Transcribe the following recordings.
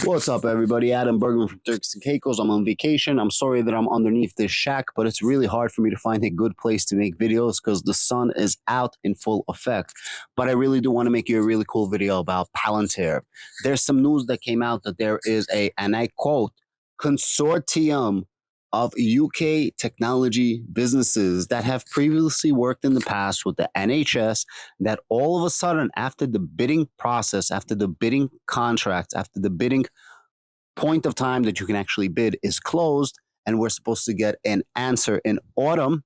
What's up, everybody? Adam Bergman from Turks and Caicos. I'm on vacation. I'm sorry that I'm underneath this shack, but it's really hard for me to find a good place to make videos because the sun is out in full effect. But I really do want to make you a really cool video about Palantir. There's some news that came out that there is and I quote, consortium of UK technology businesses that have previously worked in the past with the NHS that all of a sudden, after the bidding process, after the bidding contracts, after the bidding point of time that you can actually bid is closed, and we're supposed to get an answer in autumn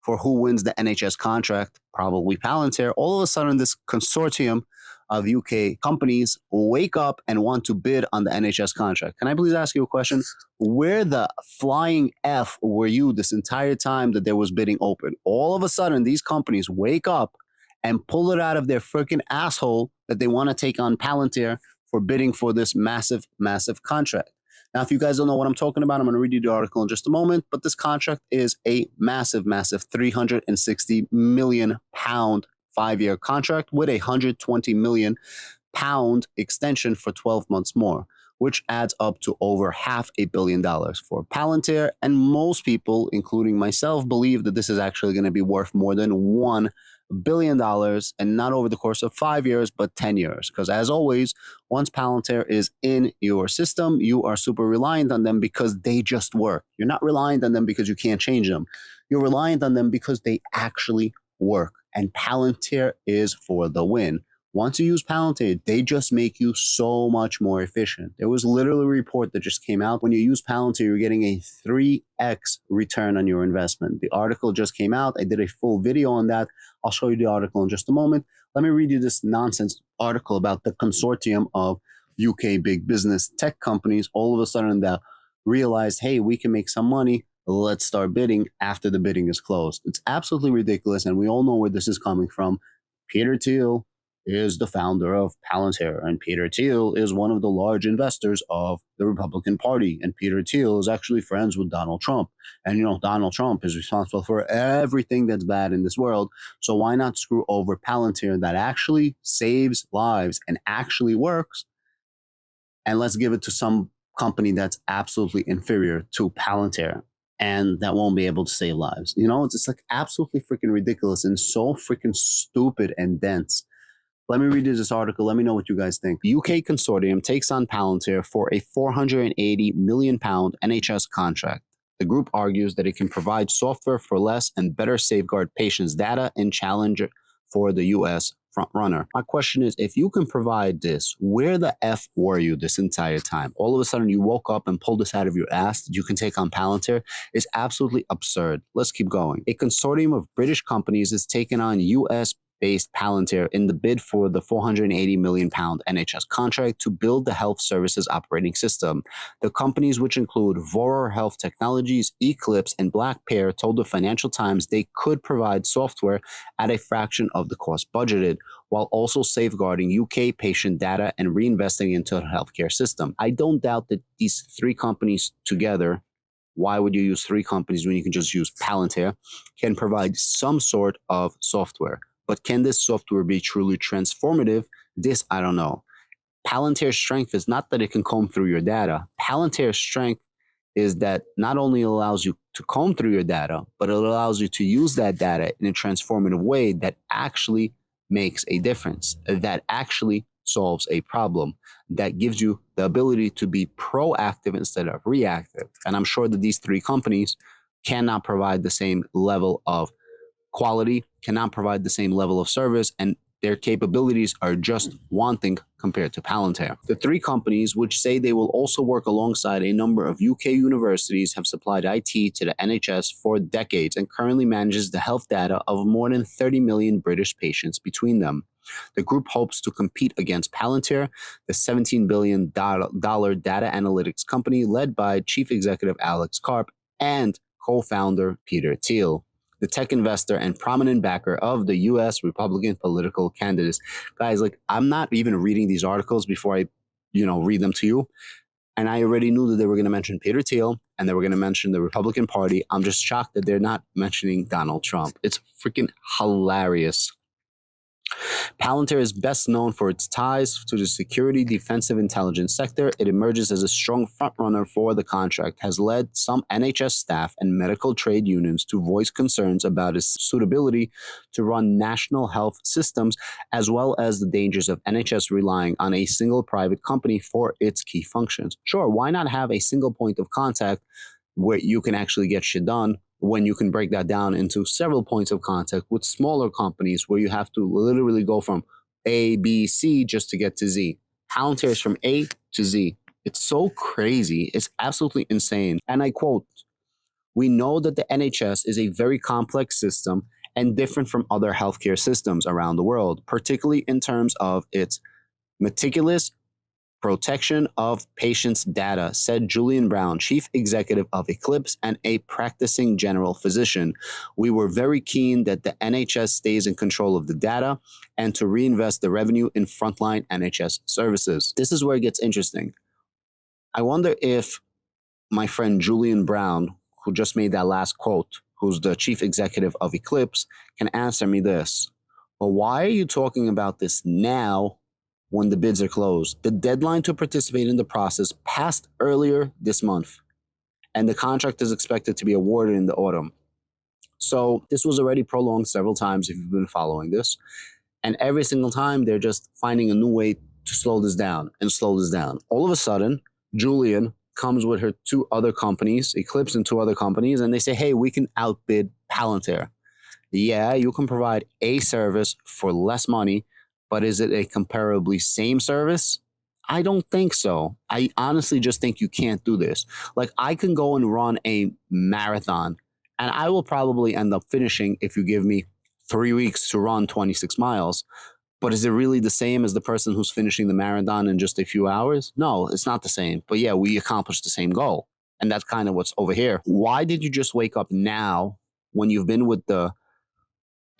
for who wins the NHS contract, probably Palantir. All of a sudden, this consortium of UK companies wake up and want to bid on the NHS contract. Can I please ask you a question? Where the flying F were you this entire time that there was bidding open? All of a sudden, these companies wake up and pull it out of their freaking asshole that they want to take on Palantir for bidding for this massive, massive contract. Now, if you guys don't know what I'm talking about, I'm going to read you the article in just a moment, but this contract is a massive, massive 360 million pound 5-year contract with a 120 million pound extension for 12 months more, which adds up to over $500 million for Palantir. And most people, including myself, believe that this is actually going to be worth more than $1 billion, and not over the course of 5 years, but 10 years. Because as always, once Palantir is in your system, you are super reliant on them because they just work. You're not reliant on them because you can't change them. You're reliant on them because they actually work. And Palantir is for the win. Once you use Palantir, they just make you so much more efficient. There was literally a report that just came out. When you use Palantir, you're getting a 3x return on your investment. The article just came out. I did a full video on that. I'll show you the article in just a moment. Let me read you this nonsense article about the consortium of UK big business tech companies. All of a sudden, they realized, hey, we can make some money. Let's start bidding after the bidding is closed. It's absolutely ridiculous, and we all know where this is coming from. Peter Thiel is the founder of Palantir, and Peter Thiel is one of the large investors of the Republican Party, and Peter Thiel is actually friends with Donald Trump. And you know, Donald Trump is responsible for everything that's bad in this world, so why not screw over Palantir that actually saves lives and actually works, and let's give it to some company that's absolutely inferior to Palantir and that won't be able to save lives. You know, it's just like absolutely freaking ridiculous and so freaking stupid and dense. Let me read you this article. Let me know what you guys think. The UK consortium takes on Palantir for a 480 million pound NHS contract. The group argues that it can provide software for less and better safeguard patients' data and challenge for the US frontrunner. My question is, if you can provide this, where the F were you this entire time? All of a sudden you woke up and pulled this out of your ass that you can take on Palantir is absolutely absurd. Let's keep going. A consortium of British companies is taking on US based Palantir in the bid for the 480 million pound NHS contract to build the health services operating system. The companies, which include Vorer Health Technologies, Eclipse, and Black Pear, told the Financial Times they could provide software at a fraction of the cost budgeted, while also safeguarding UK patient data and reinvesting into the healthcare system. I don't doubt that these three companies together, why would you use three companies when you can just use Palantir, can provide some sort of software. But can this software be truly transformative? This, I don't know. Palantir's strength is not that it can comb through your data. Palantir's strength is that not only allows you to comb through your data, but it allows you to use that data in a transformative way that actually makes a difference, that actually solves a problem, that gives you the ability to be proactive instead of reactive. And I'm sure that these three companies cannot provide the same level of quality, cannot provide the same level of service, and their capabilities are just wanting compared to Palantir. The three companies, which say they will also work alongside a number of UK universities, have supplied IT to the NHS for decades and currently manages the health data of more than 30 million British patients between them. The group hopes to compete against Palantir, the $17 billion data analytics company led by Chief Executive Alex Karp and co-founder Peter Thiel, the tech investor and prominent backer of the U.S. Republican political candidates. Guys, like, I'm not even reading these articles before I, read them to you. And I already knew that they were going to mention Peter Thiel and they were going to mention the Republican Party. I'm just shocked that they're not mentioning Donald Trump. It's freaking hilarious. Palantir is best known for its ties to the security defensive intelligence sector. It emerges as a strong frontrunner for the contract, has led some NHS staff and medical trade unions to voice concerns about its suitability to run national health systems, as well as the dangers of NHS relying on a single private company for its key functions. Sure, why not have a single point of contact where you can actually get shit done, when you can break that down into several points of contact with smaller companies where you have to literally go from A, B, C just to get to Z. Palantir is from A to Z. It's so crazy. It's absolutely insane. And I quote, "We know that the NHS is a very complex system and different from other healthcare systems around the world, particularly in terms of its meticulous protection of patients' data," said Julian Brown, chief executive of Eclipse and a practicing general physician. "We were very keen that the NHS stays in control of the data and to reinvest the revenue in frontline NHS services." This is where it gets interesting. I wonder if my friend Julian Brown, who just made that last quote, who's the chief executive of Eclipse, can answer me this. Well, why are you talking about this now when the bids are closed? The deadline to participate in the process passed earlier this month, and the contract is expected to be awarded in the autumn. So this was already prolonged several times if you've been following this. And every single time, they're just finding a new way to slow this down and slow this down. All of a sudden, Julian comes with her two other companies, Eclipse and two other companies, and they say, hey, we can outbid Palantir. Yeah, you can provide a service for less money, but is it a comparably same service? I don't think so. I honestly just think you can't do this. Like, I can go and run a marathon, and I will probably end up finishing if you give me 3 weeks to run 26 miles. But is it really the same as the person who's finishing the marathon in just a few hours? No, it's not the same. But yeah, we accomplished the same goal. And that's kind of what's over here. Why did you just wake up now when you've been with the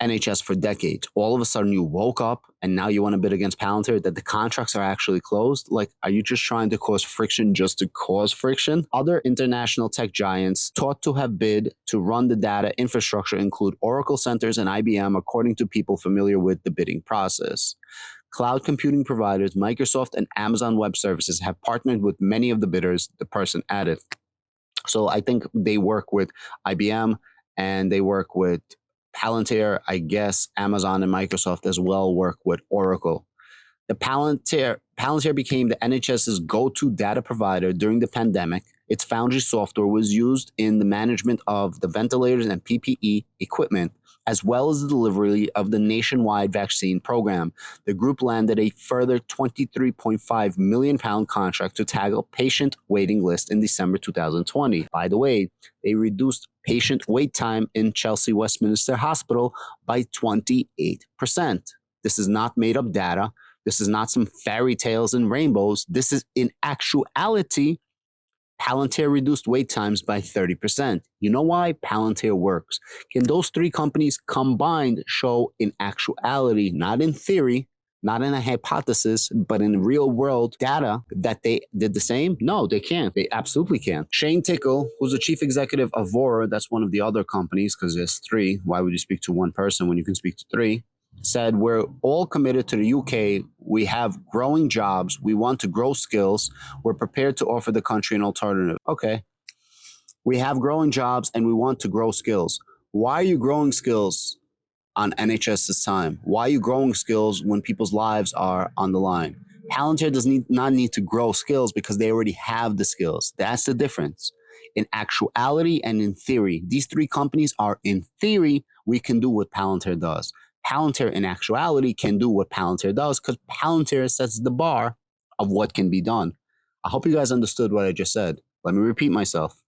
NHS for decades? All of a sudden you woke up and now you want to bid against Palantir, that the contracts are actually closed? Like, are you just trying to cause friction just to cause friction? Other international tech giants thought to have bid to run the data infrastructure include Oracle Centers and IBM, according to people familiar with the bidding process. Cloud computing providers Microsoft and Amazon Web Services have partnered with many of the bidders, the person added. So I think they work with IBM and they work with Palantir. I guess Amazon and Microsoft as well work with Oracle. The Palantir became the NHS's go-to data provider during the pandemic. Its Foundry software was used in the management of the ventilators and PPE equipment, as well as the delivery of the nationwide vaccine program. The group landed a further £23.5 million contract to tackle patient waiting list in December 2020. By the way, they reduced patient wait time in Chelsea Westminster Hospital by 28%. This is not made up data. This is not some fairy tales and rainbows. This is, in actuality, Palantir reduced wait times by 30%. You know why? Palantir works. Can those three companies combined show in actuality, not in theory, not in a hypothesis, but in real world data, that they did the same? No, they can't. They absolutely can't. Shane Tickle, who's the chief executive of Vora, that's one of the other companies, because there's three. Why would you speak to one person when you can speak to three? Said, we're all committed to the UK. We have growing jobs. We want to grow skills. We're prepared to offer the country an alternative. Okay. We have growing jobs and we want to grow skills. Why are you growing skills on NHS's time? Why are you growing skills when people's lives are on the line? Palantir does not need to grow skills because they already have the skills. That's the difference. In actuality and in theory, these three companies are, in theory, we can do what Palantir does. Palantir, in actuality, can do what Palantir does because Palantir sets the bar of what can be done. I hope you guys understood what I just said. Let me repeat myself.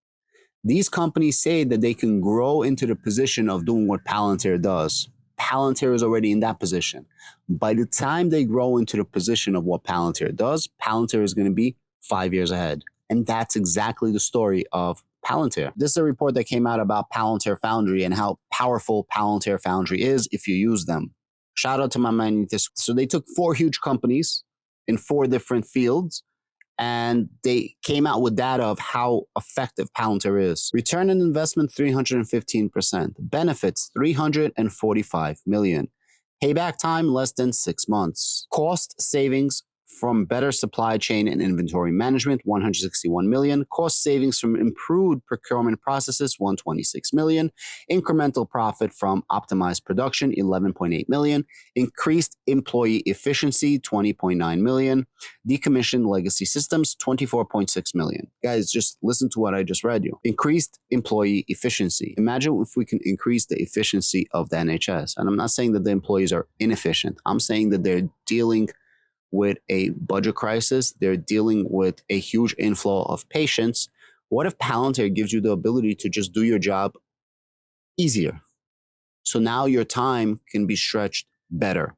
These companies say that they can grow into the position of doing what Palantir does. Palantir is already in that position. By the time they grow into the position of what Palantir does, Palantir is going to be 5 years ahead. And that's exactly the story of Palantir. This is a report that came out about Palantir Foundry and how powerful Palantir Foundry is if you use them. Shout out to my man. So they took 4 huge companies in 4 different fields, and they came out with data of how effective Palantir is. Return on investment, 315%. Benefits, 345 million. Payback time less than 6 months. Cost savings from better supply chain and inventory management, 161 million. Cost savings from improved procurement processes, 126 million. Incremental profit from optimized production, 11.8 million. Increased employee efficiency, 20.9 million. Decommissioned legacy systems, 24.6 million. Guys, just listen to what I just read you. Increased employee efficiency. Imagine if we can increase the efficiency of the NHS. And I'm not saying that the employees are inefficient. I'm saying that they're dealing with a budget crisis. They're dealing with a huge inflow of patients. What if Palantir gives you the ability to just do your job easier? So now your time can be stretched better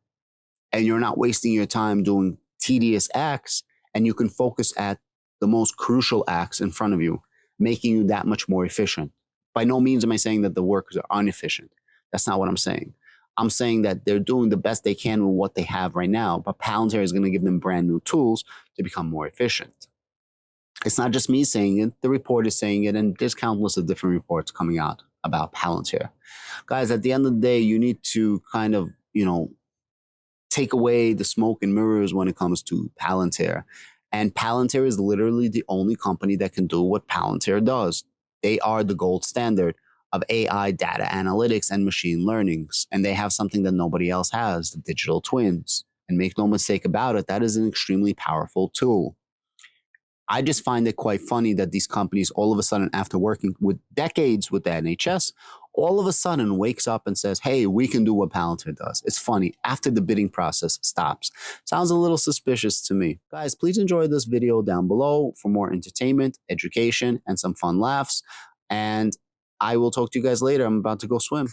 and you're not wasting your time doing tedious acts, and you can focus at the most crucial acts in front of you, making you that much more efficient. By no means am I saying that the workers are inefficient. That's not what I'm saying. I'm saying that they're doing the best they can with what they have right now, but Palantir is going to give them brand new tools to become more efficient. It's not just me saying it, the report is saying it, and there's countless of different reports coming out about Palantir. Guys, at the end of the day, you need to kind of, take away the smoke and mirrors when it comes to Palantir. And Palantir is literally the only company that can do what Palantir does. They are the gold standard of AI, data analytics, and machine learnings. And they have something that nobody else has, the digital twins. And make no mistake about it, that is an extremely powerful tool. I just find it quite funny that these companies, all of a sudden, after working with decades with the NHS, all of a sudden wakes up and says, hey, we can do what Palantir does. It's funny. After the bidding process stops. Sounds a little suspicious to me. Guys, please enjoy this video down below for more entertainment, education, and some fun laughs. And I will talk to you guys later. I'm about to go swim.